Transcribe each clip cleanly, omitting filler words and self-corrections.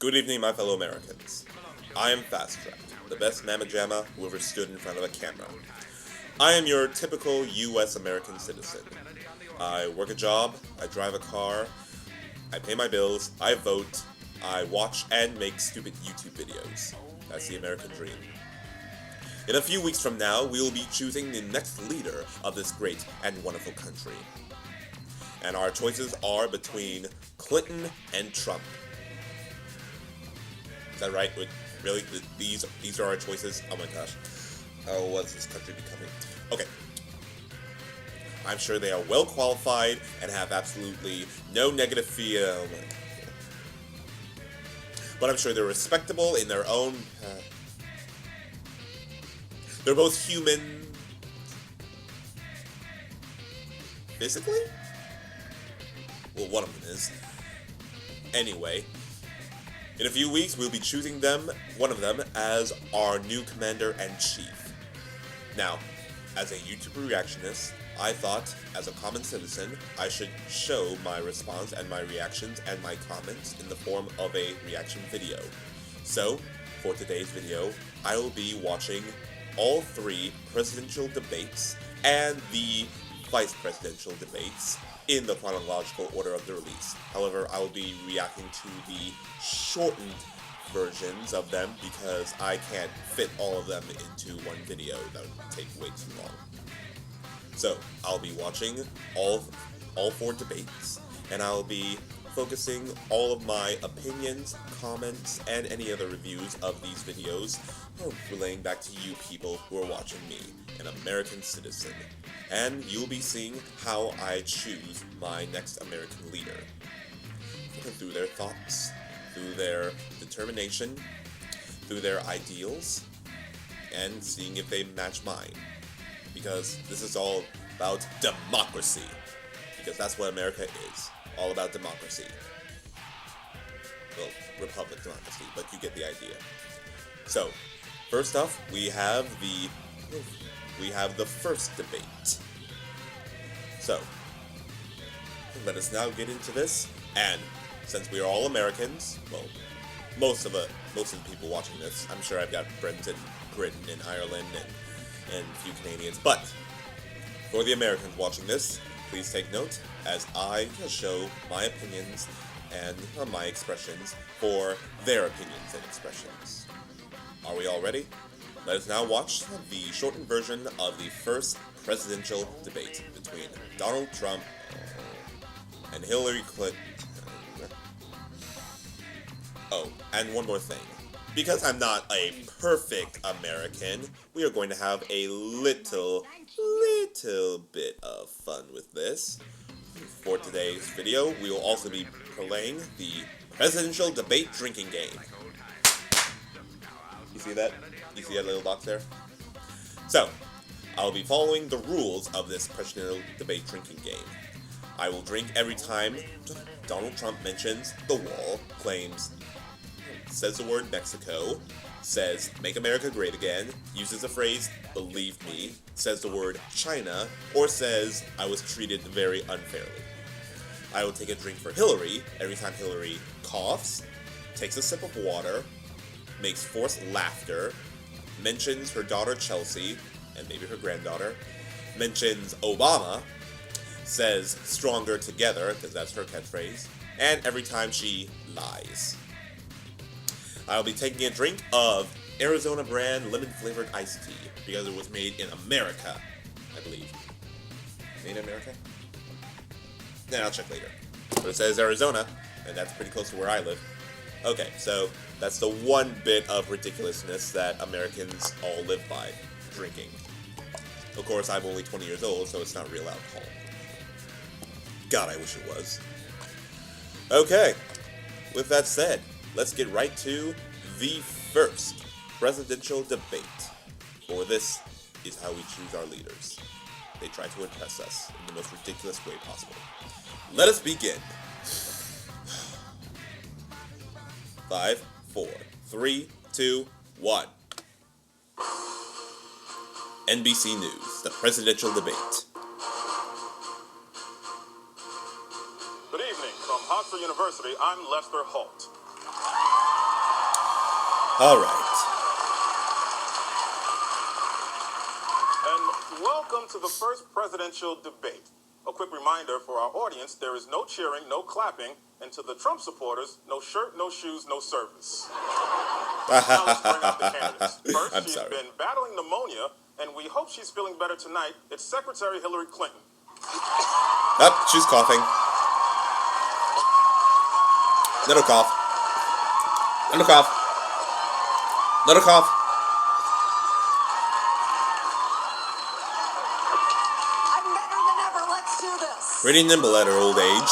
Good evening, my fellow Americans. I am Fast Track, the best mamma jamma who ever stood in front of a camera. I am your typical U.S. American citizen. I work a job, I drive a car, I pay my bills, I vote, I watch and make stupid YouTube videos. That's the American dream. In a few weeks from now, we will be choosing the next leader of this great and wonderful country. And our choices are between Clinton and Trump. Is that right? Really? These are our choices? Oh my gosh. Oh, what's this country becoming? Okay. I'm sure they are well qualified and have absolutely no negative feel. But I'm sure they're respectable in their own... They're both human... physically? Well, one of them is. Anyway, in a few weeks, we'll be choosing one of them, as our new commander-in-chief. Now, as a YouTuber reactionist, I thought, as a common citizen, I should show my response and my reactions and my comments in the form of a reaction video. So, for today's video, I will be watching all three presidential debates and the vice presidential debates in the chronological order of the release. However, I will be reacting to the shortened versions of them because I can't fit all of them into one video. That would take way too long. So, I'll be watching all four debates, and I'll be focusing all of my opinions, comments, and any other reviews of these videos relaying back to you people who are watching me, an American citizen. And you'll be seeing how I choose my next American leader. Through their thoughts, through their determination, through their ideals, and seeing if they match mine. Because this is all about democracy. Because that's what America is. All about democracy. Well, republic democracy, but you get the idea. So, first off, we have the first debate. So, let us now get into this, and since we are all Americans, well, most of the people watching this, I'm sure I've got friends in Britain and Ireland and a few Canadians, but for the Americans watching this, please take note as I show my opinions and my expressions for their opinions and expressions. Are we all ready? Let us now watch the shortened version of the first presidential debate between Donald Trump and Hillary Clinton. Oh, and one more thing. Because I'm not a perfect American, we are going to have a little bit of fun with this. For today's video, we will also be playing the presidential debate drinking game. You see that? You see that little box there? So, I'll be following the rules of this presidential debate drinking game. I will drink every time Donald Trump mentions the wall, says the word Mexico, says make America great again, uses the phrase believe me, says the word China, or says I was treated very unfairly. I will take a drink for Hillary every time Hillary coughs, takes a sip of water, makes forced laughter, mentions her daughter Chelsea, and maybe her granddaughter, mentions Obama, says stronger together, because that's her catchphrase, and every time she lies. I'll be taking a drink of Arizona brand lemon-flavored iced tea, because it was made in America, I believe. Made in America? Then I'll check later. But it says Arizona, and that's pretty close to where I live. Okay, so that's the one bit of ridiculousness that Americans all live by, drinking. Of course, I'm only 20 years old, so it's not real alcohol. God, I wish it was. Okay, with that said, let's get right to the first presidential debate. For this is how we choose our leaders. They try to impress us in the most ridiculous way possible. Let us begin. 5, 4, 3, 2, 1. NBC News, the presidential debate. Good evening. From Oxford University, I'm Lester Holt. Alright. And welcome to the first presidential debate. A quick reminder for our audience, there is no cheering, no clapping, and to the Trump supporters, no shirt, no shoes, no service. Now let's bring out the candidates. First, she's been battling pneumonia, and we hope she's feeling better tonight. It's Secretary Hillary Clinton. Oh, she's coughing. Little cough. Little cough. Little cough. I'm better than ever. Let's do this. Pretty nimble at her old age.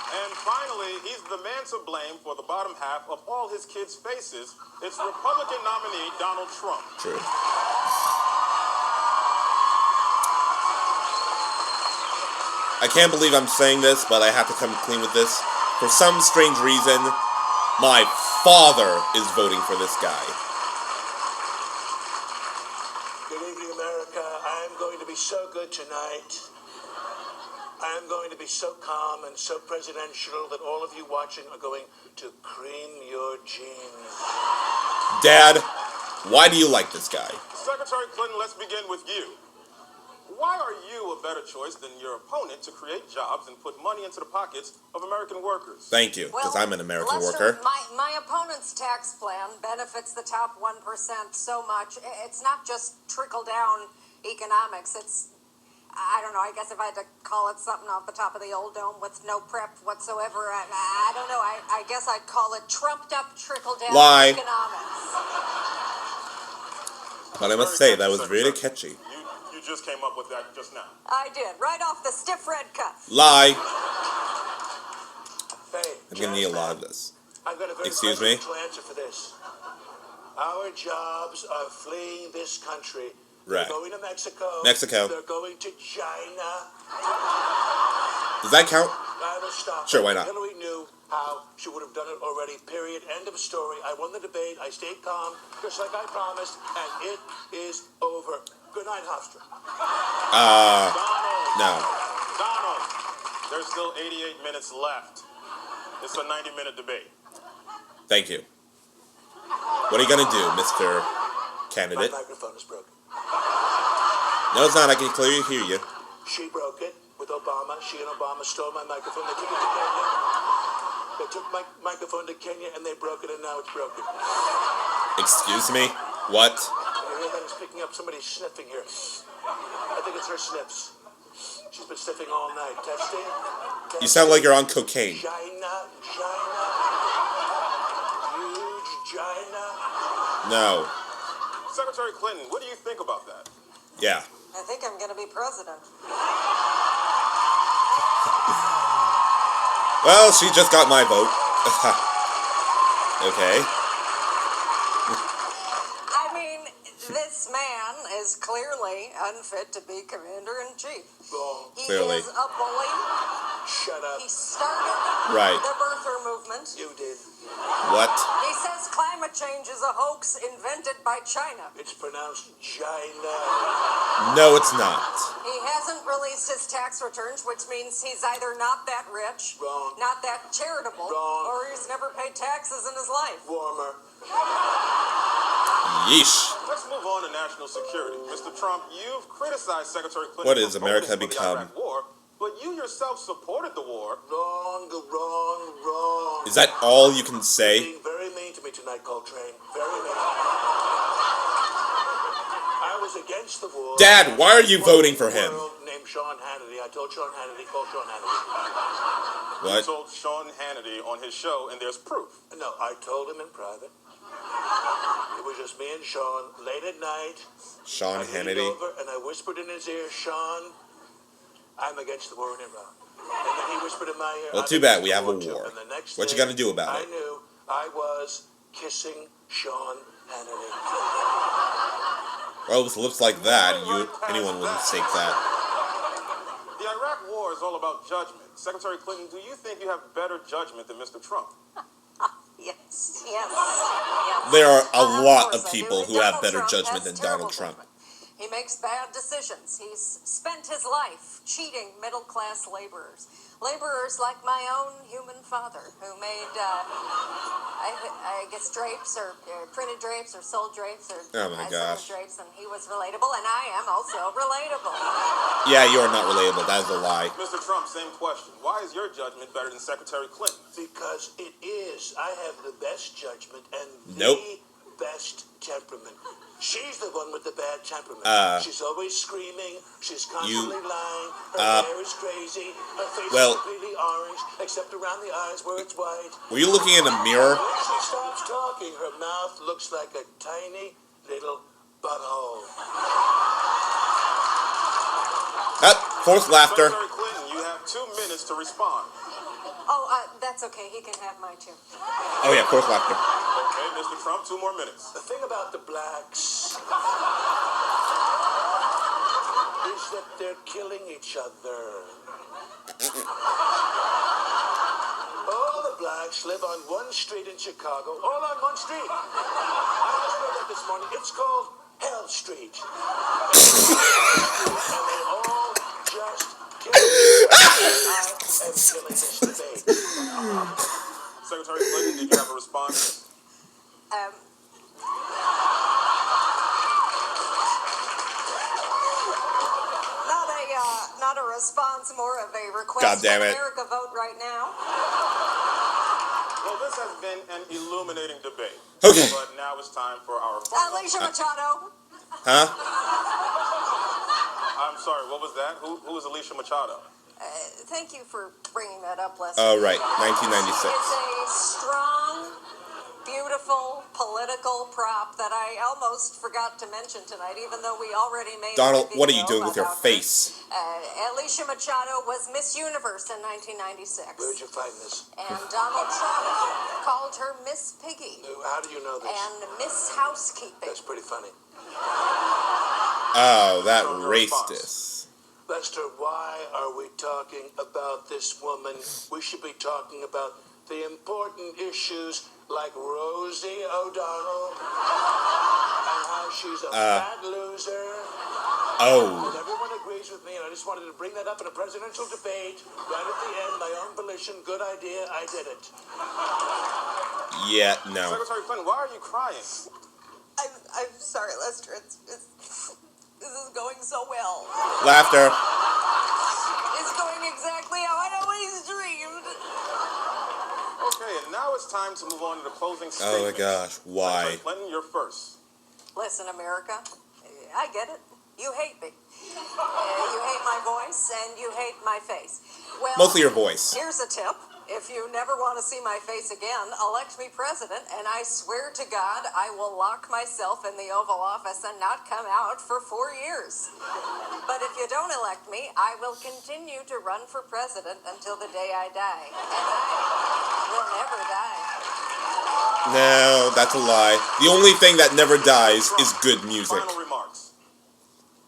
And finally, he's the man to blame for the bottom half of all his kids' faces. It's Republican nominee Donald Trump. True. I can't believe I'm saying this, but I have to come clean with this. For some strange reason, my father is voting for this guy. Good evening, America. I am going to be so good tonight. I am going to be so calm and so presidential that all of you watching are going to cream your jeans. Dad, why do you like this guy? Secretary Clinton, let's begin with you. Why are you a better choice than your opponent to create jobs and put money into the pockets of American workers? Thank you, because I'm an American Lester, worker. My opponent's tax plan benefits the top 1% so much. It's not just trickle-down economics. It's, I don't know, I guess if I had to call it something off the top of the old dome with no prep whatsoever, I don't know, I guess I'd call it trumped-up trickle-down economics. But I must say, that was really catchy. You just came up with that just now. I did, right off the stiff red cuff. Lie. Hey, I'm going to need a lot of this. I've got a very Excuse me? presidential answer for this. Our jobs are fleeing this country. Right. They're going to Mexico. Mexico. They're going to China. Does that count? I will stop. Sure, why not? Hillary knew how. She would have done it already, period. End of story. I won the debate. I stayed calm, just like I promised, and it is over. Good night, Hofstra. Donald, there's still 88 minutes left. It's a 90-minute debate. Thank you. What are you going to do, Mr. My Candidate? microphone is broken. No, it's not. I can clearly hear you. She broke it with Obama. She and Obama stole my microphone. They took it to Kenya. They took my microphone to Kenya and they broke it, and now it's broken. Excuse me? What? You hear that? It's picking up somebody sniffing here. I think it's her sniffs. She's been sniffing all night. Testing. You sound like you're on cocaine. China. Huge China. No. Secretary Clinton, what do you think about that? Yeah. I think I'm going to be president. Well, she just got my vote. Okay. I mean, this man is clearly unfit to be commander-in-chief. Wrong. He Clearly. is a bully. Shut up. He started Right. the birther movement. You did. What? He says climate change is a hoax invented by China. It's pronounced China. No, it's not. He hasn't released his tax returns, which means he's either not that rich, Wrong. not that charitable, Wrong. or he's never paid taxes in his life. Warmer. Yeesh. Let's move on to national security. Mr. Trump, you've criticized Secretary Clinton What is for America voting for the become? Iraq War, but you yourself supported the war. Wrong. Is that all you can say? Being very mean to me tonight, Coltrane. Very mean. I was against the war. Dad, why are you voting for him? Named Sean Hannity. I told Sean Hannity, call Sean Hannity. You What? told Sean Hannity on his show, and there's proof. No, I told him in private. It was just me and Sean late at night. Sean I leaned Hannity? over and I whispered in his ear, Sean, I'm against the war in Iraq. And then he whispered in my ear, Well, I'm too bad against we the have a too. war. And the next What you day, gonna do about I it? knew I was kissing Sean Hannity. Well, with lips like that, anyone would mistake that. The Iraq War is all about judgment. Secretary Clinton, do you think you have better judgment than Mr. Trump? Yes. There are a lot course of I do. people who Donald have better Trump judgment has than terrible Donald Trump. judgment. He makes bad decisions. He's spent his life cheating middle-class laborers. Laborers like my own human father, who made, I guess, drapes or printed drapes or sold drapes or Oh my gosh. drapes, and he was relatable, and I am also relatable. Yeah, you are not relatable. That is a lie. Mr. Trump, same question. Why is your judgment better than Secretary Clinton? Because it is. I have the best judgment and Nope. the best temperament. She's the one with the bad temperament. She's always screaming. She's constantly lying. Her hair is crazy. Her face is completely orange, except around the eyes where it's white. Were you looking in a mirror? When she stops talking, her mouth looks like a tiny little butthole. Forced laughter. Secretary Clinton, you have 2 minutes to respond. Oh, that's okay. He can have my two. Oh yeah, forced laughter. Okay, Mr. Trump, 2 more minutes. The thing about the blacks is that they're killing each other. All the blacks live on one street in Chicago, all on one street. I just read that this morning. It's called Hell Street. And they all just kill each other. I am killing this debate. Secretary Clinton, did you have a response? Not a response, more of a request. God damn it. America vote right now. Well, this has been an illuminating debate. Okay. But now it's time for our... Alicia Machado. Huh? I'm sorry, what was that? Who is Alicia Machado? Thank you for bringing that up, Lester. Oh, right. 1996. It's a strong, beautiful political prop that I almost forgot to mention tonight, even though we already made Donald, a what are you video doing with your about face? her. Alicia Machado was Miss Universe in 1996. Where'd you find this? And Donald Trump called her Miss Piggy How do you know this? and Miss Housekeeping. That's pretty funny. Oh, that racist. Lester, why are we talking about this woman? We should be talking about the important issues like Rosie O'Donnell and how she's a fat loser. Oh. And everyone agrees with me, and I just wanted to bring that up in a presidential debate. Right at the end, my own volition, good idea, I did it. Yeah, no. Secretary Clinton, why are you crying? I'm sorry, Lester. This is going so well. Laughter. It's going exactly how I always dreamed. Okay, and now it's time to move on to the closing statement. Oh my gosh, why? Secretary Clinton, you're first. Listen, America, I get it. You hate me. You hate my voice, and you hate my face. Well, Mostly your voice. Here's a tip. If you never want to see my face again, elect me president, and I swear to God I will lock myself in the Oval Office and not come out for 4 years. But if you don't elect me, I will continue to run for president until the day I die. And I will never die. No, that's a lie. The only thing that never dies is good music. Final remarks.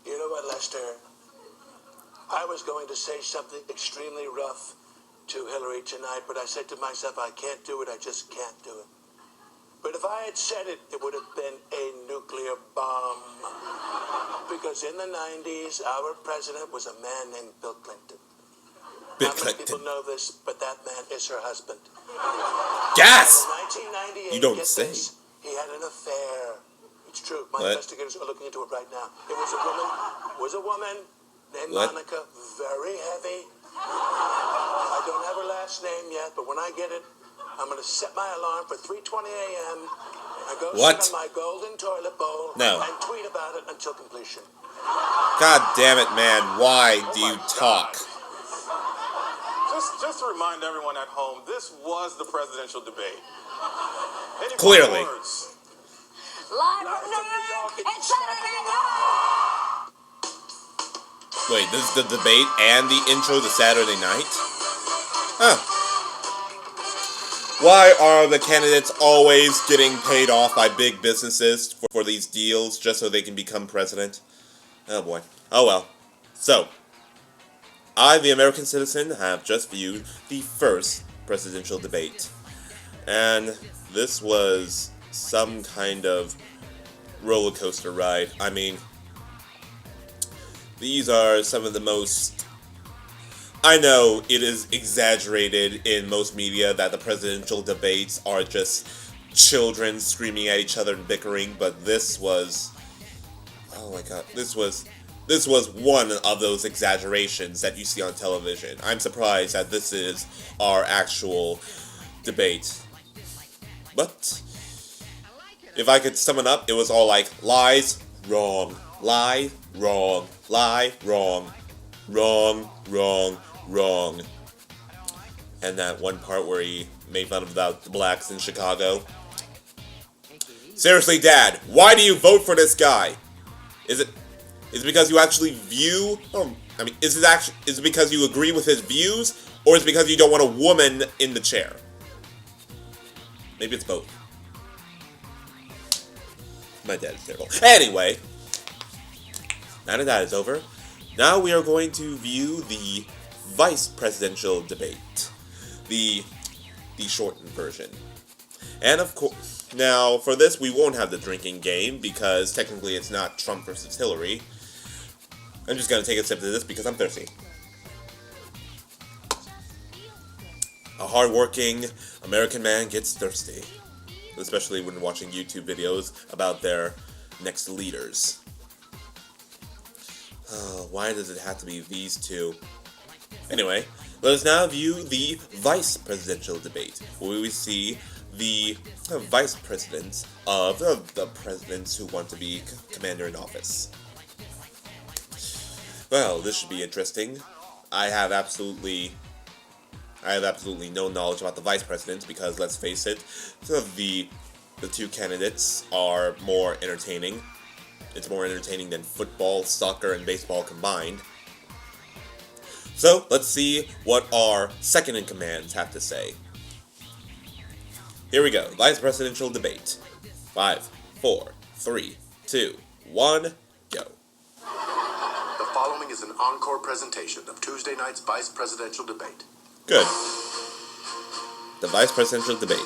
You know what, Lester? I was going to say something extremely rough to Hillary tonight, but I said to myself, I can't do it, I just can't do it. But if I had said it, it would have been a nuclear bomb. Because in the 90s, our president was a man named Bill Clinton. Bill Not many Clinton. people know this, but that man is her husband. Gas! In 1998, You don't get say. this, he had an affair. It's true. My What? investigators are looking into it right now. It was a woman named What? Monica, very heavy. I don't have her last name yet, but when I get it, I'm going to set my alarm for 3:20 a.m. and go What? sit on my golden toilet bowl No. and tweet about it until completion. God damn it, man. Why do you my talk? Just to remind everyone at home, this was the presidential debate. Any Clearly. final words? Live from New York, it's Saturday night! Wait, this is the debate and the intro to Saturday night? Huh. Why are the candidates always getting paid off by big businesses for these deals just so they can become president? Oh boy. Oh well. So, I, the American citizen, have just viewed the first presidential debate. And this was some kind of roller coaster ride. I mean, These are some of the most... I know it is exaggerated in most media that the presidential debates are just children screaming at each other and bickering, but this was... Oh my god, this was one of those exaggerations that you see on television. I'm surprised that this is our actual debate. But if I could sum it up, it was all like lies, wrong, lie, wrong, lie, wrong, wrong, wrong, wrong. And that one part where he made fun of the blacks in Chicago. Seriously, Dad, why do you vote for this guy? Is it because you actually view... is it because you agree with his views? Or is it because you don't want a woman in the chair? Maybe it's both. My dad is terrible. Anyway, now that is over, now we are going to view the vice presidential debate. The shortened version. And of course, now for this we won't have the drinking game because technically it's not Trump versus Hillary. I'm just going to take a sip of this because I'm thirsty. A hardworking American man gets thirsty. Especially when watching YouTube videos about their next leaders. Why does it have to be these two? Anyway, let us now view the vice presidential debate, where we see the vice presidents of the presidents who want to be commander in office. Well, this should be interesting. I have absolutely no knowledge about the vice presidents because, let's face it, the two candidates are more entertaining. It's more entertaining than football, soccer, and baseball combined. So, let's see what our second-in-commands have to say. Here we go. Vice presidential debate. 5, 4, 3, 2, 1, go. The following is an encore presentation of Tuesday night's vice presidential debate. Good. The vice presidential debate.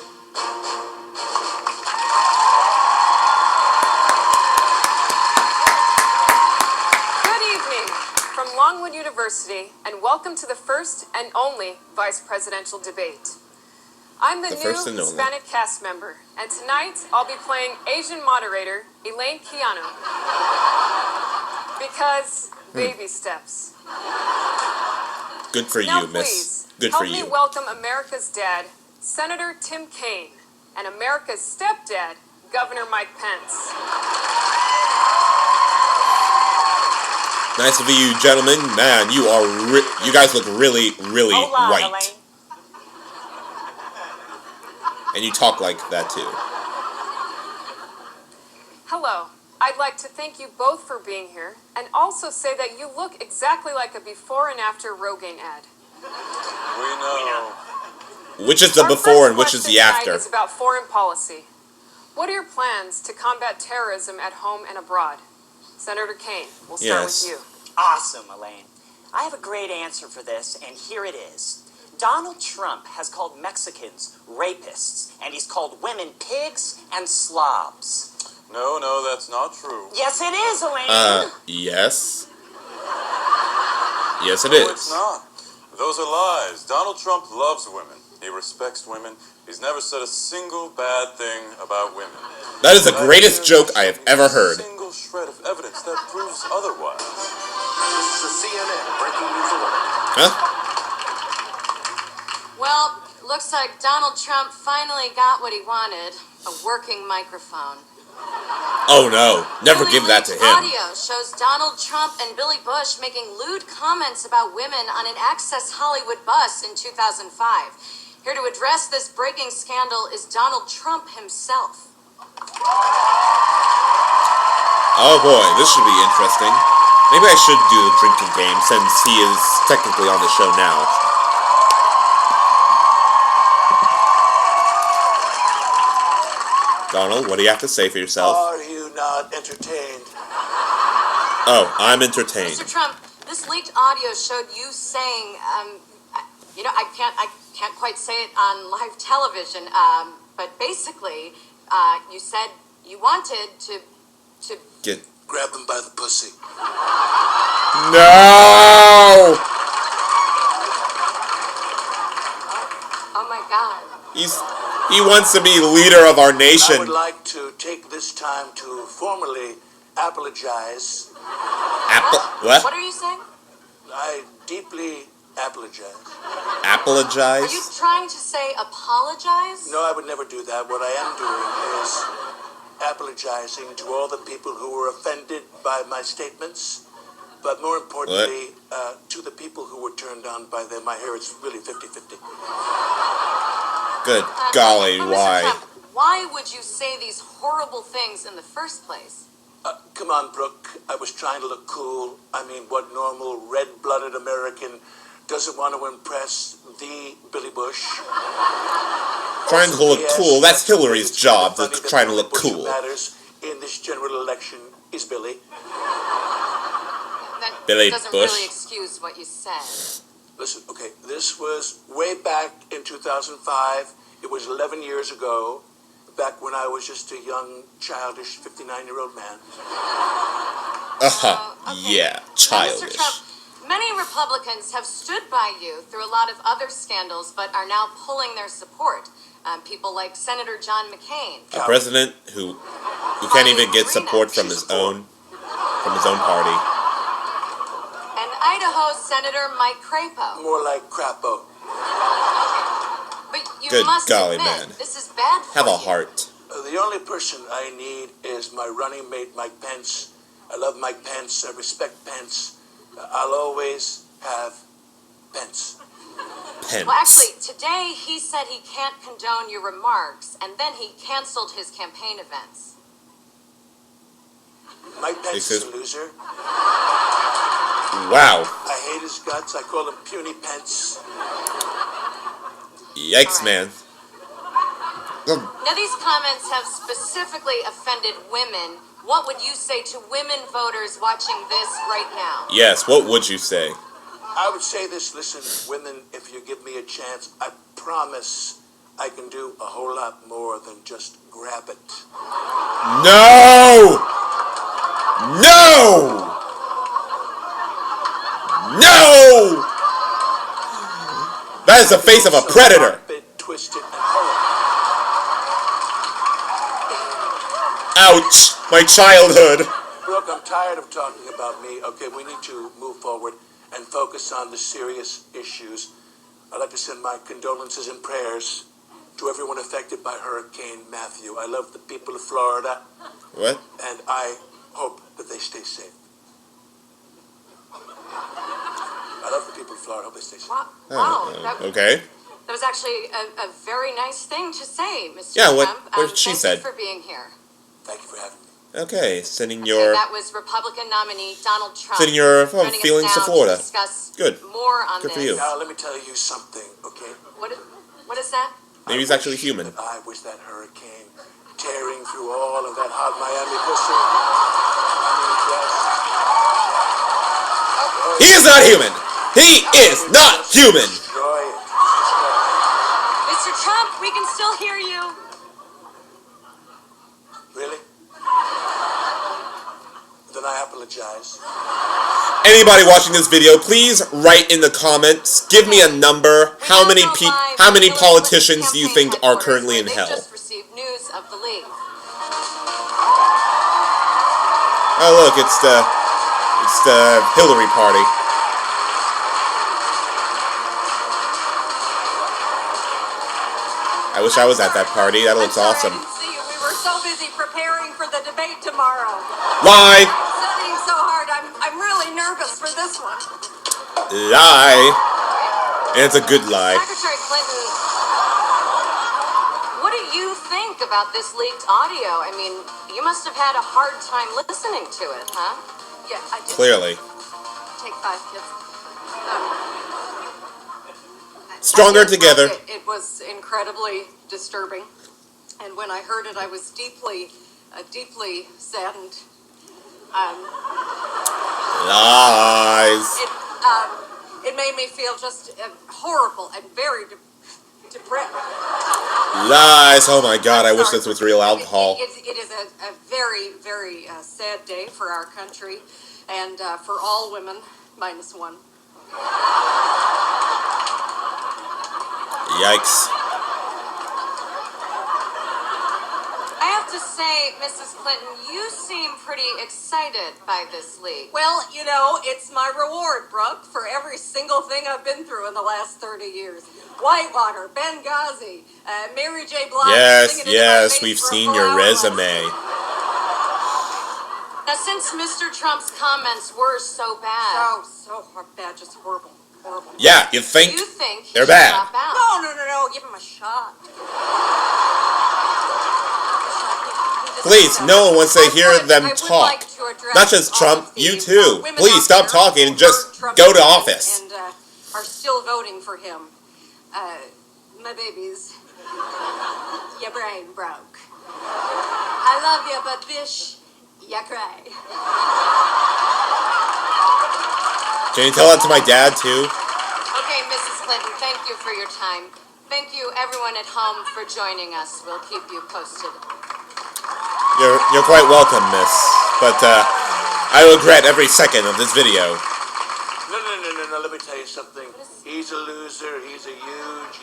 Good evening from Longwood University, and welcome to the first and only vice presidential debate. I'm the new Hispanic cast member, and tonight I'll be playing Asian moderator Elaine Keanu. Because baby steps. Good for Now, you, miss. please, Good help for you. me welcome America's dad, Senator Tim Kaine, and America's stepdad, Governor Mike Pence. Nice to meet you, gentlemen. Man, you guys look really, really Hola, white. Elaine. And you talk like that too. Hello. I'd like to thank you both for being here, and also say that you look exactly like a before and after Rogaine ad. We know. Which is the Our before first and which is question the tonight after? is about foreign policy. What are your plans to combat terrorism at home and abroad? Senator Kaine, we'll start Yes. with you. Awesome, Elaine. I have a great answer for this, and here it is. Donald Trump has called Mexicans rapists, and he's called women pigs and slobs. No, that's not true. Yes, it is, Elaine. Yes. Yes, it No, it's is. not. Those are lies. Donald Trump loves women. He respects women. He's never said a single bad thing about women. That is the greatest joke I have ever heard. A single shred of evidence that proves otherwise. This is a CNN breaking news alert. Huh? Well, looks like Donald Trump finally got what he wanted, a working microphone. Oh no, never Newly give that to leaked him. Audio shows Donald Trump and Billy Bush making lewd comments about women on an Access Hollywood bus in 2005. Here to address this breaking scandal is Donald Trump himself. Oh boy, this should be interesting. Maybe I should do the drinking game since he is technically on the show now. Donald, what do you have to say for yourself? Are you not entertained? Oh, I'm entertained. Mr. Trump, this leaked audio showed you saying, I can't quite say it on live television, but basically, you said you wanted to Get grab them by the pussy. No! Oh my God. He wants to be leader of our nation. I would like to take this time to formally apologize. What? What are you saying? I deeply apologize. Apologize? Are you trying to say apologize? No, I would never do that. What I am doing is apologizing to all the people who were offended by my statements, but more importantly, to the people who were turned on by them. I hear it's really 50-50. Good golly, Mr. why? Trump, why would you say these horrible things in the first place? Come on, Brooke. I was trying to look cool. I mean, what normal red-blooded American doesn't want to impress the Billy Bush? Trying to look cool. That's Hillary's job, to trying to look cool. What matters in this general election is Billy. That Billy doesn't Bush. really excuse what you said. Listen, okay, this was way back in 2005. It was 11 years ago, back when I was just a young, childish 59-year-old man. Yeah, Now, childish. Mr. Trump, many Republicans have stood by you through a lot of other scandals, but are now pulling their support. People like Senator John McCain. A president who can't even get support from his own party. And Idaho Senator Mike Crapo. More like Crapo. But you Good must golly, admit, man. this is bad for Have a you. heart. The only person I need is my running mate, Mike Pence. I love Mike Pence. I respect Pence. I'll always have Pence. Pence. Well, actually, today he said he can't condone your remarks, and then he canceled his campaign events. Mike Pence is a loser. Wow. I hate his guts. I call him Puny Pence. Yikes, man. Now, these comments have specifically offended women. What would you say to women voters watching this right now? Yes, what would you say? I would say this, listen, women, if you give me a chance, I promise I can do a whole lot more than just grab it. No! No! No! That is the face of a predator. Twisted and horrible. Ouch! My childhood. Brooke, I'm tired of talking about me. Okay, we need to move forward and focus on the serious issues. I'd like to send my condolences and prayers to everyone affected by Hurricane Matthew. I love the people of Florida. What? And I hope that they stay safe. I love the people of Florida. I hope they stay safe. Wow. Okay. That was actually a very nice thing to say, Mr. Yeah, Trump. what she said. Thank you for being here. Thank you for having me. Okay, sending Okay, your that was Republican nominee Donald Trump. sending your joining us feelings to now Florida. discuss Good. more on Good for this. you. Now, let me tell you something, okay? What is that? Maybe he's actually human. I was that hurricane tearing through all of that hot Miami pussy. I mean, He is not human. He is not human. destroy it. Mr. Trump, we can still hear you. Really? Then I apologize. Anybody watching this video, please write in the comments. Give me a number. How many politicians do you think are currently in hell? Just received news of the leak. Oh look, it's the Hillary party. I wish I was at that party. That looks awesome. I didn't see you. We were so busy preparing for the debate tomorrow. Lie! Studying so hard, I'm really nervous for this one. Lie! And it's a good lie. Secretary Clinton, what do you think about this leaked audio? I mean, you must have had a hard time listening to it, huh? Yeah, I did. Clearly. Take 5 kids. Stronger I did together. find it was incredibly disturbing, and when I heard it, I was deeply saddened. Lies. It made me feel just horrible and very depressed. Lies. Oh my god, I wish this was real alcohol. It is a very, very sad day for our country and for all women, minus one. Yikes. I have to say, Mrs. Clinton, you seem pretty excited by this leak. Well, you know, it's my reward, Brooke, for every single thing I've been through in the last 30 years. Whitewater, Benghazi, Mary J. Blige. Yes, we've seen your resume. Now, since Mr. Trump's comments were so bad. So bad, just horrible. Horrible. Yeah, you think they're bad. No, give him a shot. Please, no one wants to hear them talk. Not just Trump, you too. Please stop talking and just go to office. And are still voting for him. My babies, your brain broke. I love you, but bish, you cry. Can you tell that to my dad too? Okay, Mrs. Clinton, thank you for your time. Thank you, everyone at home, for joining us. We'll keep you posted. You're quite welcome, miss. But I regret every second of this video. No, let me tell you something. He's a loser. He's a huge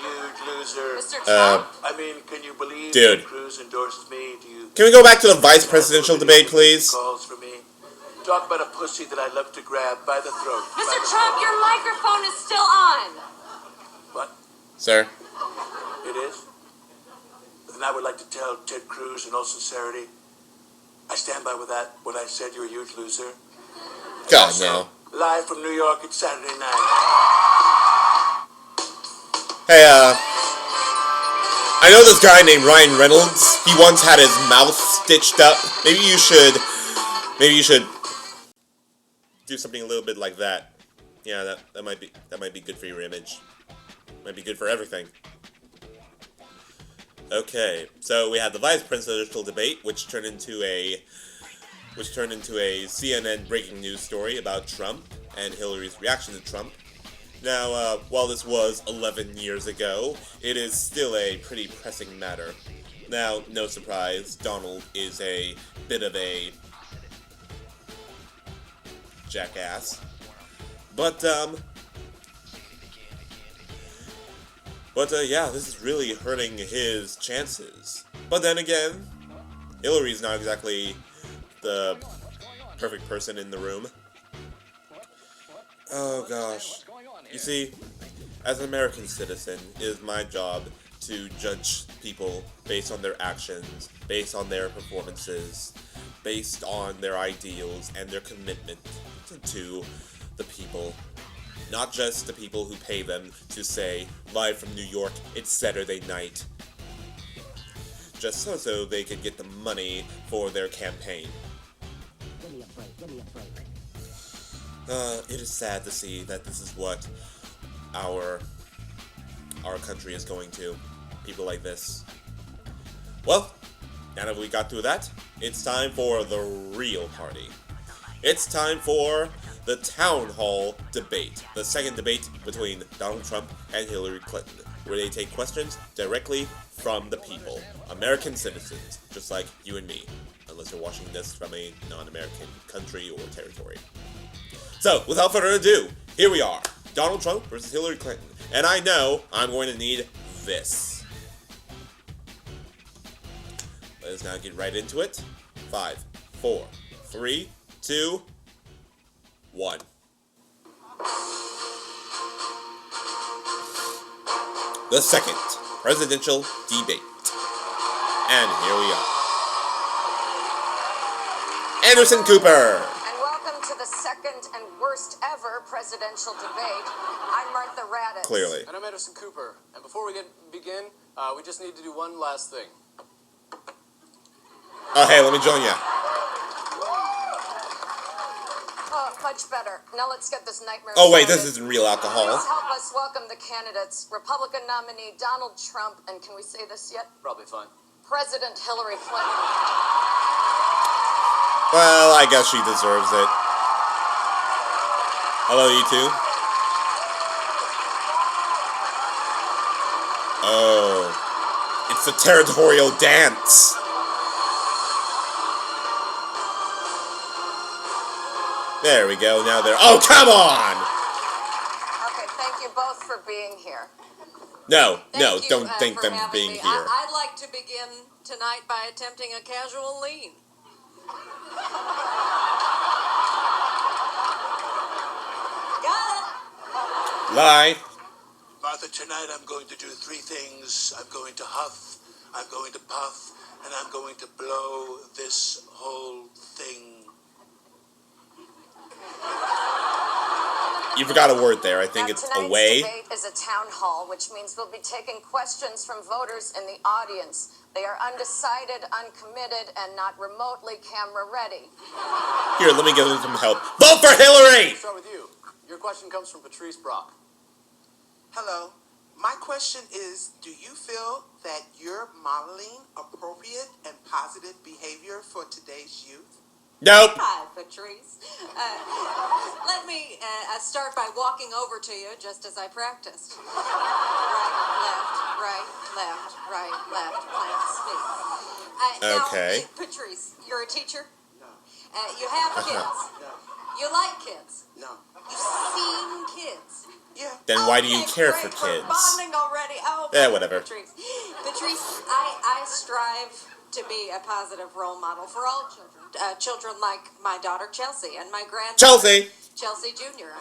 loser. Mr. Trump? I mean, can you believe Dude. Cruz endorsed me? Can we go back to the vice presidential debate, please? Calls for me. Talk about a pussy that I love to grab by the throat. Mr. Trump, your microphone is still on. What? Sir? It is? Then I would like to tell Ted Cruz in all sincerity, I stand by with that when I said you're a huge loser. God, no. Live from New York, it's Saturday night. Hey, I know this guy named Ryan Reynolds. He once had his mouth stitched up. Maybe you should do something a little bit like that. Yeah, that might be good for your image. Might be good for everything. Okay, so we had the vice presidential debate, which turned into a CNN breaking news story about Trump and Hillary's reaction to Trump. Now, while this was 11 years ago, it is still a pretty pressing matter. Now, no surprise, Donald is a bit of a jackass. But yeah, this is really hurting his chances. But then again, Hillary's not exactly the perfect person in the room. Oh gosh. You see, as an American citizen, it is my job to judge people based on their actions, based on their performances, based on their ideals and their commitment to the people. Not just the people who pay them to say, live from New York, it's Saturday night. Just so they could get the money for their campaign. It is sad to see that this is what our country is going to. People like this. Well, now that we got through that, it's time for the real party. It's time for the town hall debate. The second debate between Donald Trump and Hillary Clinton, where they take questions directly from the people. American citizens, just like you and me. Unless you're watching this from a non-American country or territory. So, without further ado, here we are. Donald Trump versus Hillary Clinton. And I know I'm going to need this. Let us now get right into it. 5, 4, 3, 2, 1. The second presidential debate. And here we are. Anderson Cooper. And welcome to the second and worst ever presidential debate. I'm Martha Raddatz. Clearly. And I'm Anderson Cooper. And before we begin, we just need to do one last thing. Oh, hey, let me join you. Oh, much better. Now let's get this nightmare Oh, wait, started. this isn't real alcohol. Please help us welcome the candidates. Republican nominee Donald Trump, and can we say this yet? Probably fine. President Hillary Clinton. Well, I guess she deserves it. Hello, you two. Oh. It's the territorial dance. There we go. Now they're... Oh, come on! Okay, thank you both for being here. No, Thank you, don't thank for them for having being me. here. I'd like to begin tonight by attempting a casual lean. Got it. Lie. Martha, tonight I'm going to do three things. I'm going to huff, I'm going to puff, and I'm going to blow this whole thing. You forgot a word there. I think it's away. Tonight's debate is a town hall, which means we'll be taking questions from voters in the audience. They are undecided, uncommitted, and not remotely camera ready. Here, let me give them some help. Vote for Hillary! Let's start with you. Your question comes from Patrice Brock. Hello. My question is, do you feel that you're modeling appropriate and positive behavior for today's youth? Nope. Hi, Patrice. Let me start by walking over to you just as I practiced. Right, left, plant, speak. Okay. Now, Patrice, you're a teacher? No. You have kids? No. You like kids? No. You've seen kids? Yeah. Then why do you care for great. kids? We're bonding already. Oh, Whatever. Patrice, I strive to be a positive role model for all children. Children like my daughter Chelsea and my granddaughter Chelsea Jr.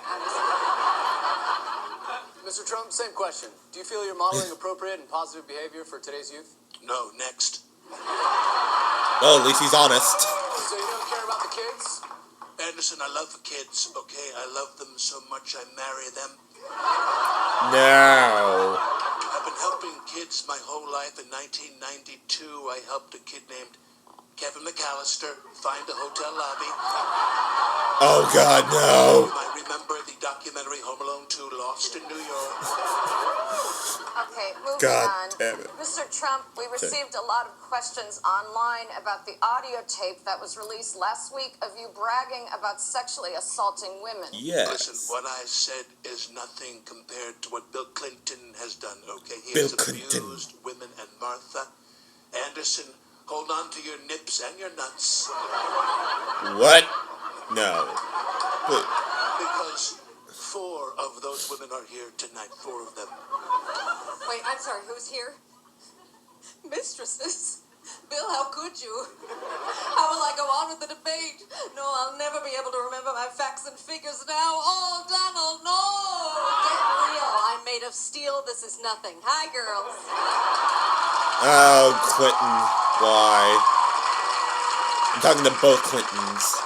Mr. Trump, same question. Do you feel you're modeling appropriate and positive behavior for today's youth? No, next. Well, at least he's honest. So you don't care about the kids? Anderson, I love kids, okay? I love them so much I marry them. No. I've been helping kids my whole life. In 1992, I helped a kid named Kevin McAllister find a hotel lobby. Oh, God, no. You might remember the documentary Home Alone 2, Lost in New York. Okay, moving God on. damn it. Mr. Trump, we received a lot of questions online about the audio tape that was released last week of you bragging about sexually assaulting women. Yes. Listen, what I said is nothing compared to what Bill Clinton has done, okay? He Bill has Clinton. abused women, and Martha Anderson, hold on to your nips and your nuts. What? No. Wait. Because 4 of those women are here tonight, 4 of them. Wait, I'm sorry, who's here? Mistresses? Bill, how could you? How will I go on with the debate? No, I'll never be able to remember my facts and figures now. Oh, Donald, no! Get real. I'm made of steel. This is nothing. Hi, girls. Oh, Clinton. Why? I'm talking to both Clintons.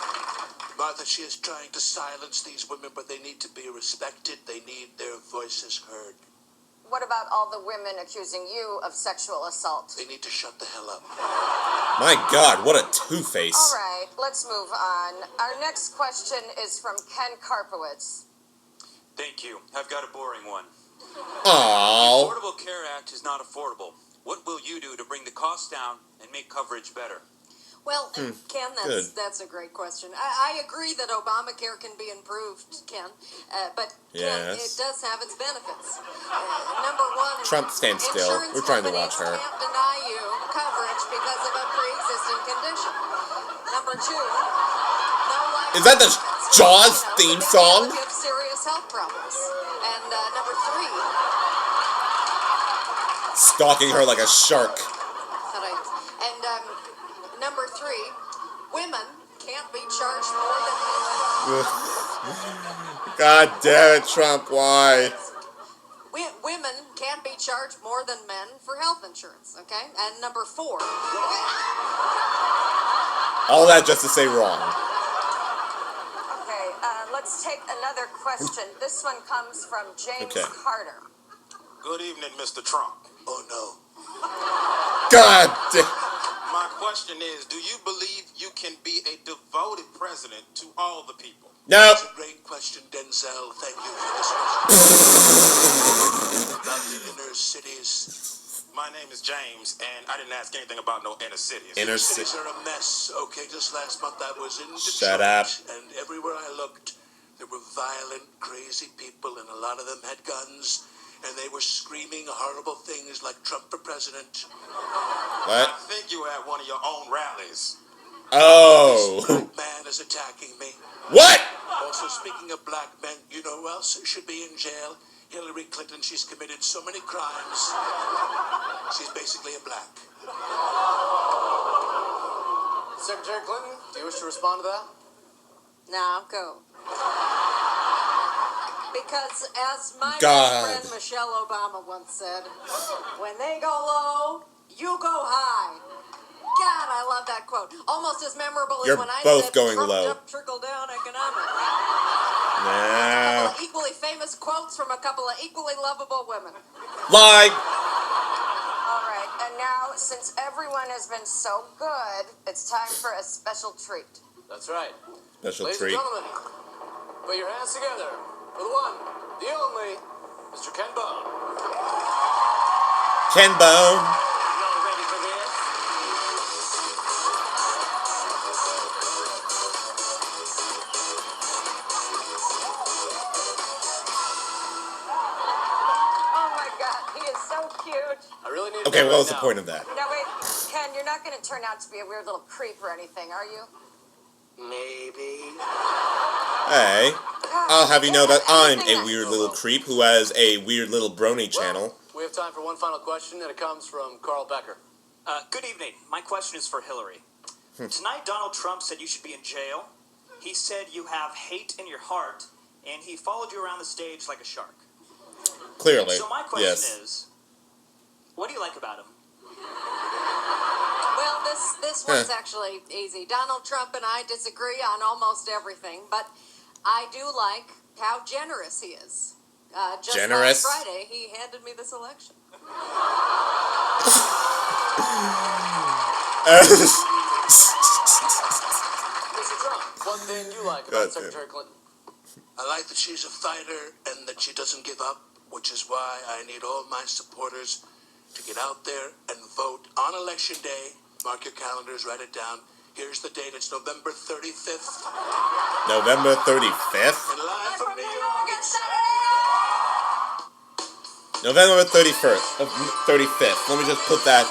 Martha, she is trying to silence these women, but they need to be respected. They need their voices heard. What about all the women accusing you of sexual assault? They need to shut the hell up. My God, what a two-face. All right, let's move on. Our next question is from Ken Karpowitz. Thank you. I've got a boring one. Aww. The Affordable Care Act is not affordable. What will you do to bring the cost down and make coverage better? Well, Ken, that's a great question. I agree that Obamacare can be improved, Ken, but Ken, it does have its benefits. Number one, Trump, stand still. We're trying to watch her. Can't deny you coverage because of a pre-existing condition. Number two, no life Is that the benefits. Jaws theme song? Give serious health problems. And number three, Stalking her like a shark. Number three, women can't be charged more than God damn it, Trump, why? women can't be charged more than men for health insurance, okay? And number four. All that just to say wrong. Okay, let's take another question. This one comes from James Carter. Good evening, Mr. Trump. Oh, no. God damn. My question is, do you believe you can be a devoted president to all the people? Nope. That's a great question, Denzel. Thank you for this question. About the inner cities. My name is James, and I didn't ask anything about no inner cities. Inner cities are a mess. Okay, just last month I was in Detroit. Shut up. And everywhere I looked, there were violent, crazy people, and a lot of them had guns. And they were screaming horrible things like Trump for president. What? I think you were at one of your own rallies. Oh. This black man is attacking me. What? Also, speaking of black men, you know who else should be in jail? Hillary Clinton. She's committed so many crimes. She's basically a black. Secretary Clinton, do you wish to respond to that? Now go. Because as my God. best friend Michelle Obama once said, when they go low, you go high. God, I love that quote. Almost as memorable You're as when I both said going Trump low. up, trickle down economics. A Nah. couple of equally famous quotes from a couple of equally lovable women. Lie. All right, and now, since everyone has been so good, it's time for a special treat. That's right. Special Ladies treat. and gentlemen, put your hands together for the one, the only, Mr. Ken Bone. Ken Bone. Y'all ready for this? Oh my God, he is so cute. I really need Okay, to know what was right the now. point of that? Now wait, Ken, you're not going to turn out to be a weird little creep or anything, are you? Maybe. Hey, I'll have you know that I'm a weird Oh, little well. creep who has a weird little brony channel. We have time for one final question, and it comes from Carl Becker. Good evening. My question is for Hillary. Tonight, Donald Trump said you should be in jail. He said you have hate in your heart, and he followed you around the stage like a shark. Clearly, So my question yes. is, what do you like about him? Well, this one's actually easy. Donald Trump and I disagree on almost everything, but I do like how generous he is. Just Generous? last Friday, he handed me this election. Mr. Trump, one thing you like about Secretary Clinton. I like that she's a fighter and that she doesn't give up, which is why I need all my supporters to get out there and vote on Election Day. Mark your calendars, write it down. Here's the date. It's November 35th. November 35th? And live from New York, it's November 31st, 35th. Let me just put that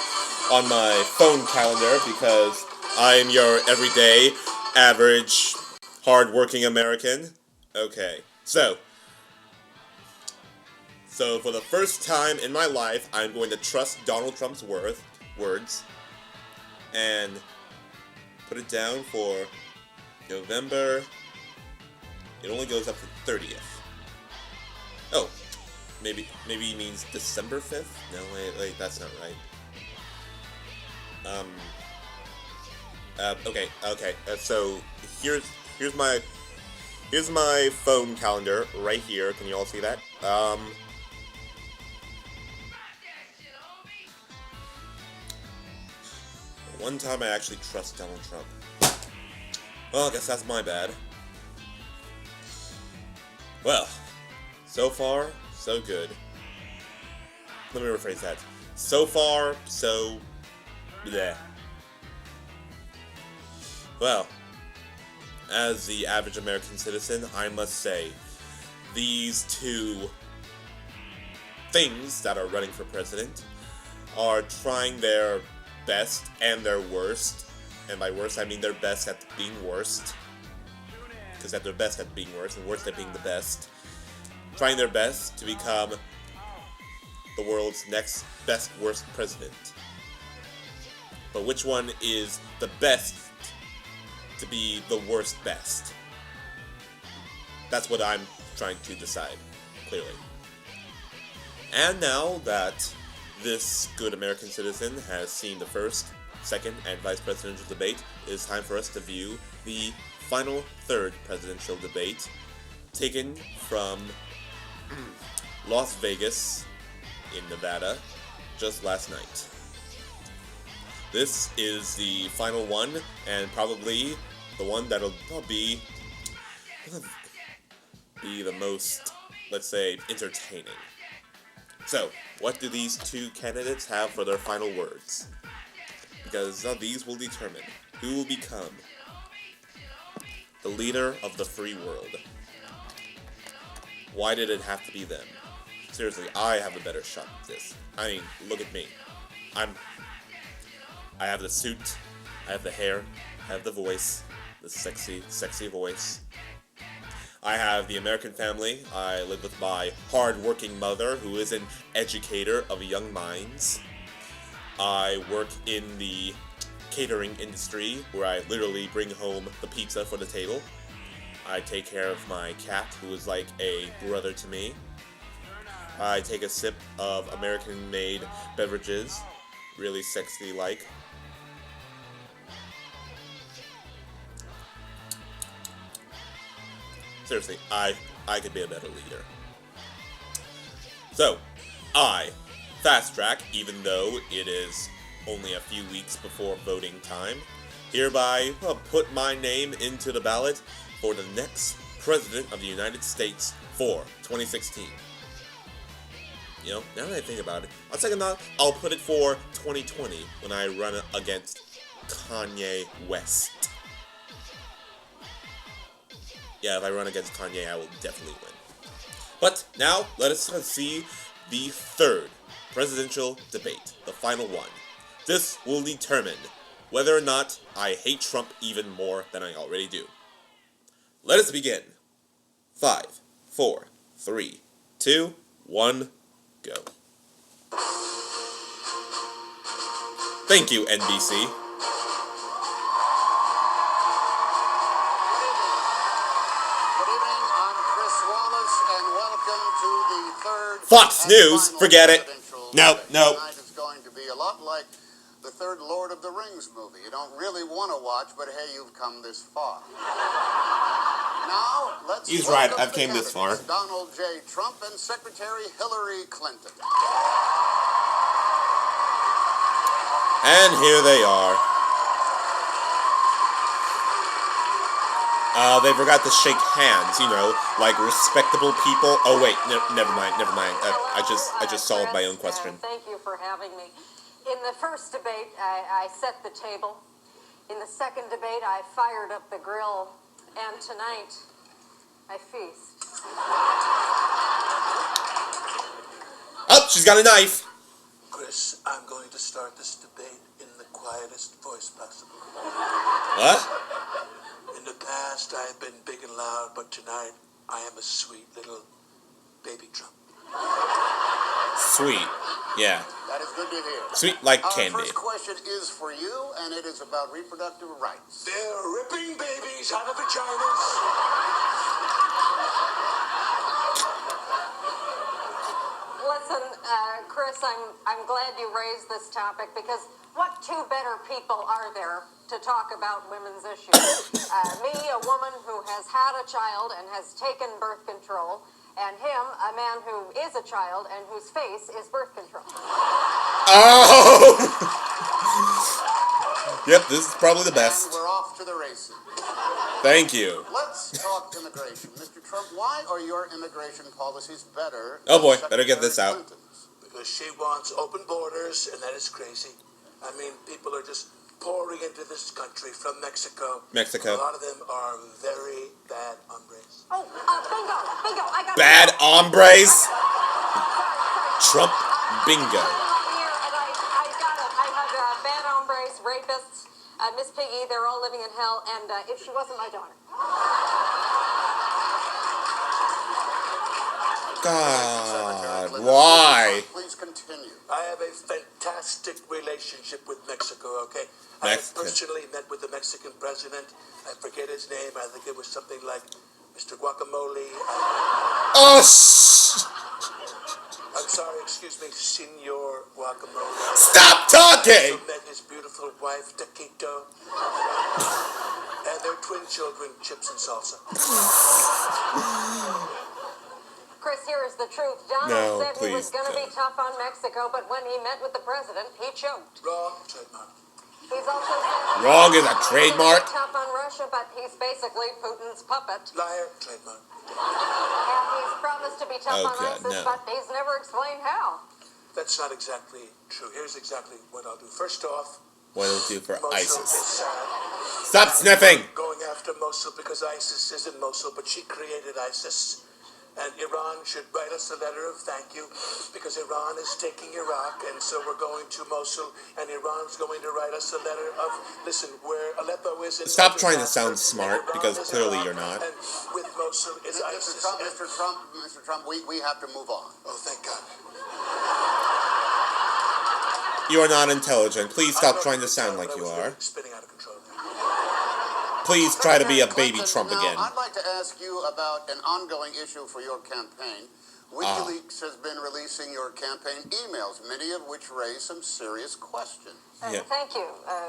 on my phone calendar because I am your everyday, average, hard-working American. Okay, so for the first time in my life, I'm going to trust Donald Trump's words and put it down for November. It only goes up to 30th. Oh. Maybe he means December 5th? No, wait, that's not right. Okay. So here's my phone calendar right here. Can you all see that? One time I actually trust Donald Trump. Well, I guess that's my bad. Well, so far, so good. Let me rephrase that. So far, so bleh. Well, as the average American citizen, I must say, these two things that are running for president are trying their best and their worst. And by worst, I mean their best at being worst. Because at their best at being worst, and worst at being the best. Trying their best to become the world's next best worst president. But which one is the best to be the worst best? That's what I'm trying to decide, clearly. And now that this good American citizen has seen the first, second, and vice presidential debate, it is time for us to view the final third presidential debate taken from Las Vegas in Nevada just last night. This is the final one, and probably the one that'll be the most, let's say, entertaining. So, what do these two candidates have for their final words? Because these will determine who will become the leader of the free world. Why did it have to be them? Seriously, I have a better shot at this. I mean, look at me. I have the suit, I have the hair, have the voice, the sexy, sexy voice. I have the American family. I live with my hard-working mother, who is an educator of young minds. I work in the catering industry, where I literally bring home the pizza for the table. I take care of my cat, who is like a brother to me. I take a sip of American-made beverages, really sexy-like. Seriously, I could be a better leader. So, I fast track, even though it is only a few weeks before voting time, hereby put my name into the ballot for the next President of the United States for 2016. You know, now that I think about it, on second thought, I'll put it for 2020 when I run against Kanye West. Yeah, if I run against Kanye, I will definitely win. But now, let us see the third presidential debate, the final one. This will determine whether or not I hate Trump even more than I already do. Let us begin. 5, 4, 3, 2, 1, go. Thank you, NBC. Fox News, forget it. No. Tonight is going to be a lot like the third Lord of the Rings movie. You don't really want to watch, but hey, you've come this far. Now, let's He's right, I've came this far. Donald J. Trump and Secretary Hillary Clinton. And here they are. They forgot to shake hands, you know, like respectable people. Oh wait, never mind. I just solved my own question. Thank you for having me. In the first debate, I set the table. In the second debate, I fired up the grill. And tonight, I feast. Oh, she's got a knife. Chris, I'm going to start this debate in the quietest voice possible. What? In the past, I have been big and loud, but tonight, I am a sweet little baby Trump. Sweet. Yeah. That is good to hear. Sweet like candy. Our first question is for you, and it is about reproductive rights. They're ripping babies out of vaginas. Listen, Chris, I'm glad you raised this topic because what two better people are there to talk about women's issues? Me, a woman who has had a child and has taken birth control, and him, a man who is a child and whose face is birth control. Oh! Yep, this is probably the best. And we're off to the races. Thank you. Let's talk immigration. Mr. Trump, why are your immigration policies better Oh boy, than better get this out. Clinton's? Because she wants open borders, and that is crazy. I mean, people are just pouring into this country from Mexico. Mexico. A lot of them are very bad hombres. Oh, bingo, I got Bad hombres. Trump bingo. I got it. I have bad hombres, rapists, Miss Piggy. They're all living in hell. And if she wasn't my daughter. God, why? Please continue. I have a fantastic relationship with Mexico, okay? I have personally met with the Mexican president. I forget his name. I think it was something like Mr. Guacamole. Oh, I'm sorry, excuse me, Senor Guacamole. Stop talking! I met his beautiful wife, Taquito. And their twin children, Chips and Salsa. Chris, here is the truth. Donald said he was going to be tough on Mexico, but when he met with the president, he choked. Wrong trademark. He's also said wrong is a trademark. He's tough on Russia, but he's basically Putin's puppet. Liar, trademark. And he's promised to be tough on ISIS, but he's never explained how. That's not exactly true. Here's exactly what I'll do. First off, what will do for Mosul ISIS? is, Stop sniffing! Going after Mosul because ISIS isn't Mosul, but she created ISIS. And Iran should write us a letter of thank you because Iran is taking Iraq, and so we're going to Mosul, and Iran's going to write us a letter of, listen, where Aleppo is in Stop trying to sound smart, because clearly you're not. And with Mosul is ISIS. Mr. Trump, we have to move on. Oh, thank God. You are not intelligent. Please stop trying to sound like you are. Spinning out of control. Please try to be a baby Trump now, again. I'd like to ask you about an ongoing issue for your campaign. WikiLeaks has been releasing your campaign emails, many of which raise some serious questions. Thank you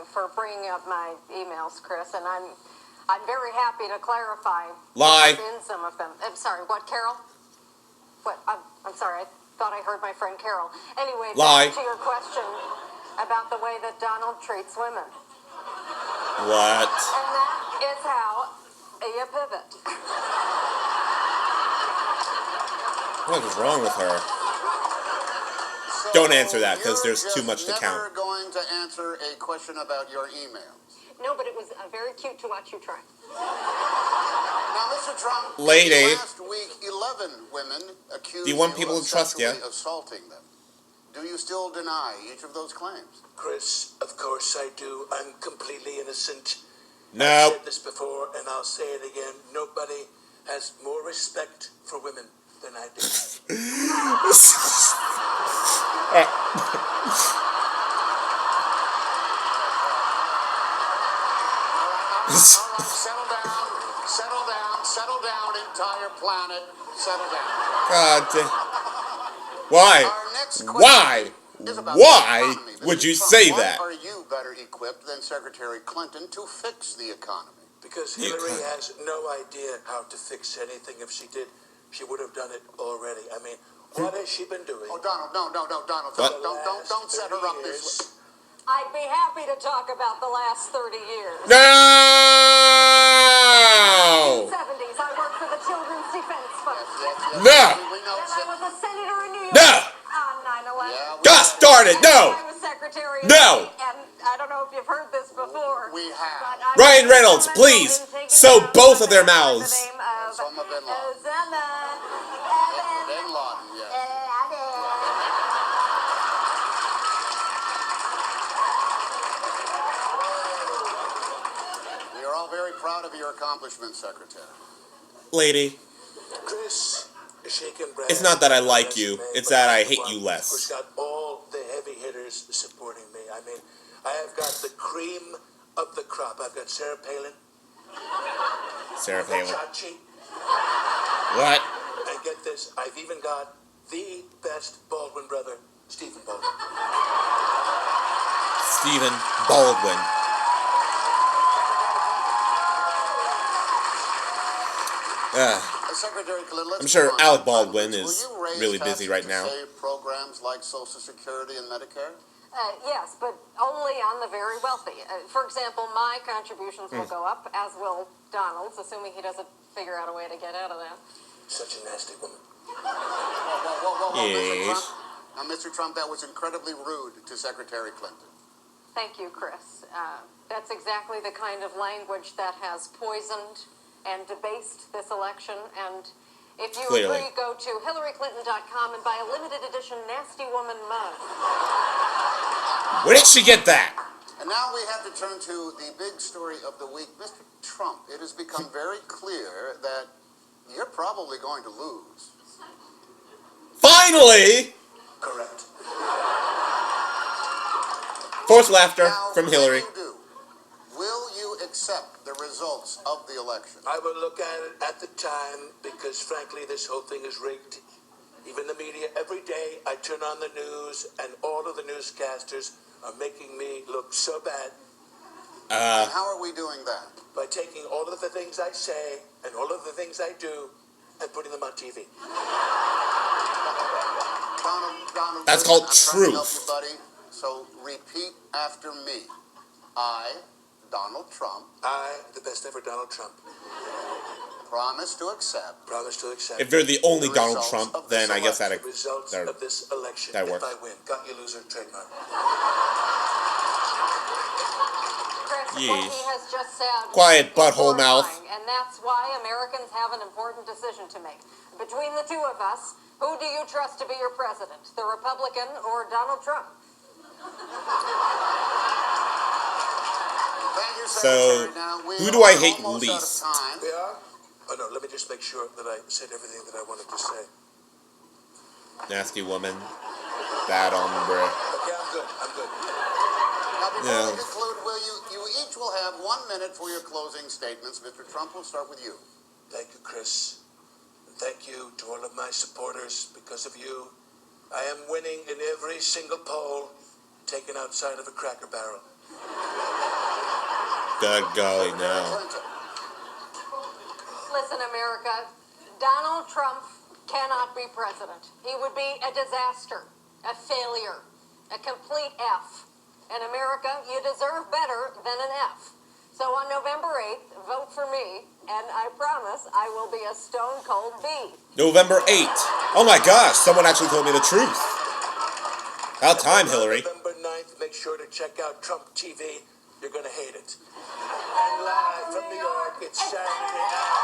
for bringing up my emails, Chris, and I'm very happy to clarify Lie. in some of them. I'm sorry, what, Carol? What? I'm sorry, I thought I heard my friend Carol. Anyway, Lie. back to your question about the way that Donald treats women. What? And that is how you pivot. What is wrong with her? So Don't answer that, because there's too much to You're count. never going to answer a question about your emails. No, but it was very cute to watch you try. Now, Mr. Trump, Lady. last week, 11 women accused Do you want people of to trust you? sexually assaulting them. Do you still deny each of those claims? Chris, of course I do. I'm completely innocent. No. I've said this before, and I'll say it again. Nobody has more respect for women than I do. Settle down, entire planet. Settle down. God damn. Why? Our next question Why? is about Why the economy. would Mr. you Trump, say why that? are you better equipped than Secretary Clinton to fix the economy? Because Hillary has no idea how to fix anything. If she did, she would have done it already. I mean, what has she been doing? Oh, Donald, no, Donald, What? don't set her up this way. I'd be happy to talk about the last 30 years. No! In the 70s, I worked for the Children's Defense Fund. No! We know. Then I was a senator in New York. No! On 9/11. Yeah, Gosh darn it, no! I was Secretary of No! State, and I don't know if you've heard this before. We have. but I Ryan was Reynolds, instrumental please, in taking sew down both of their Osama by mouths. the name of Osama bin Laden. Osama Bin Laden, yes. We are all very proud of your accomplishments, Secretary. Lady, Chris, shaking breath. it's not that I like you, it's that I hate you Who's less. got all the heavy hitters supporting me. I mean, I have got the cream of the crop. I've got Sarah Palin. Sarah Palin. Chachi. What? And get this, I've even got the best Baldwin brother, Stephen Baldwin. Stephen Baldwin. Secretary Clinton, let's I'm sure move on. Alec Baldwin Will is you raise really busy taxes right to now. save programs like Social Security and Medicare? Yes, but only on the very wealthy. For example, my contributions will go up, as will Donald's, assuming he doesn't figure out a way to get out of that. Such a nasty woman. Whoa, Yes. Mr. Trump, that was incredibly rude to Secretary Clinton. Thank you, Chris. That's exactly the kind of language that has poisoned and debased this election. And if you Clearly. agree, go to HillaryClinton.com and buy a limited edition Nasty Woman mug. Where did she get that? And now we have to turn to the big story of the week. Mr. Trump, it has become very clear that you're probably going to lose. Finally! Correct. Forced laughter Now, from Hillary. when you do, will you accept the results of the election? I will look at it at the time because, frankly, this whole thing is rigged. Even the media, every day I turn on the news and all of the newscasters are making me look so bad. And how are we doing that? By taking all of the things I say and all of the things I do and putting them on TV. Donald, That's listen, called I'm trying to help truth. you, buddy. So repeat after me. I, Donald Trump, I, the best ever Donald Trump, promise to accept promise to accept If they're the only the Donald results Trump, of then this I guess election. the results that of this election. that If works. I win, got you loser trademark. Chris, what he has just said Quiet, is butthole mouth. horrifying, and that's why Americans have an important decision to make. between the two of us, who do you trust to be your president? The Republican or Donald Trump? Thank you, So, Secretary. Now, who do I hate almost least? out of time. We are? Oh, no, let me just make sure that I said everything that I wanted to say. Nasty woman. Bad hombre. Okay, I'm good. I'm good. Now, before Yeah. we conclude, you each will have 1 minute for your closing statements. Mr. Trump, we'll start with you. Thank you, Chris. And thank you to all of my supporters. Because of you, I am winning in every single poll taken outside of a Cracker Barrel. Good golly, no. Listen, America, Donald Trump cannot be president. He would be a disaster, a failure, a complete F. And America, you deserve better than an F. So on November 8th, vote for me, and I promise I will be a stone cold B. November 8th. Oh my gosh, someone actually told me the truth. About time, Hillary. November 9th, make sure to check out Trump TV. You're going to hate it. And live from New York, it's Saturday night.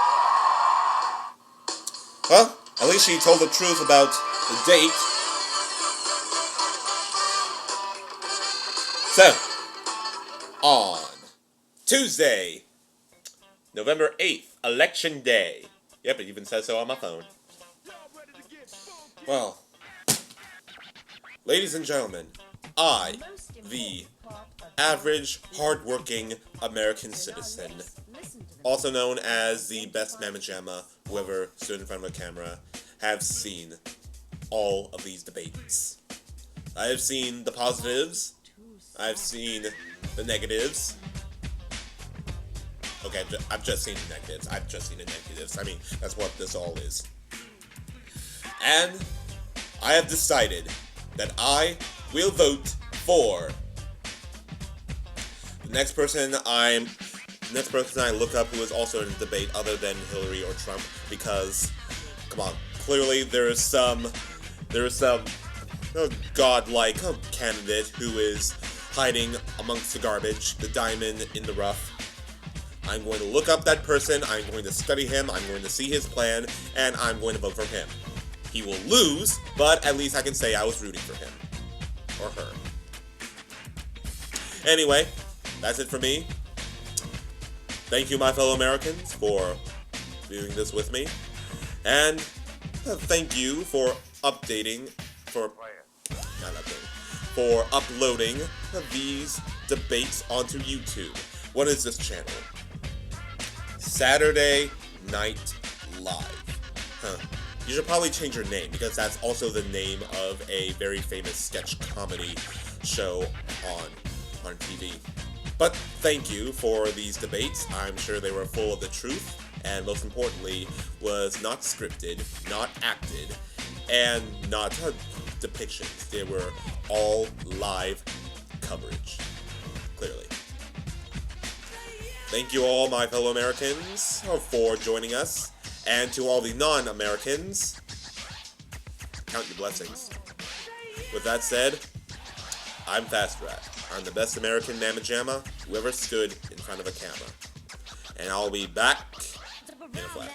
Well, at least she told the truth about the date. So, on Tuesday, November 8th, Election Day. Yep, it even says so on my phone. Well, ladies and gentlemen, I, the average, hardworking American citizen, also known as the best mamma jamma who ever stood in front of a camera, have seen all of these debates. I have seen the positives. I've seen the negatives. Okay, I've just seen the negatives. I've just seen the negatives. I mean, that's what this all is. And I have decided that I will vote for the next person I look up who is also in a debate other than Hillary or Trump, because, come on, clearly there is some godlike candidate who is hiding amongst the garbage, the diamond in the rough. I'm going to look up that person, I'm going to study him, I'm going to see his plan, and I'm going to vote for him. He will lose, but at least I can say I was rooting for him. Or her. Anyway, that's it for me. Thank you, my fellow Americans, for viewing this with me. And thank you for for uploading these debates onto YouTube. What is this channel? Saturday Night Live. You should probably change your name, because that's also the name of a very famous sketch comedy show on TV. But thank you for these debates. I'm sure they were full of the truth, and most importantly, was not scripted, not acted, and not depictions. They were all live coverage, clearly. Thank you all, my fellow Americans, for joining us. And to all the non-Americans, count your blessings. With that said, I'm Fast Rat. I'm the best American mamma jamma who ever stood in front of a camera. And I'll be back in a flash.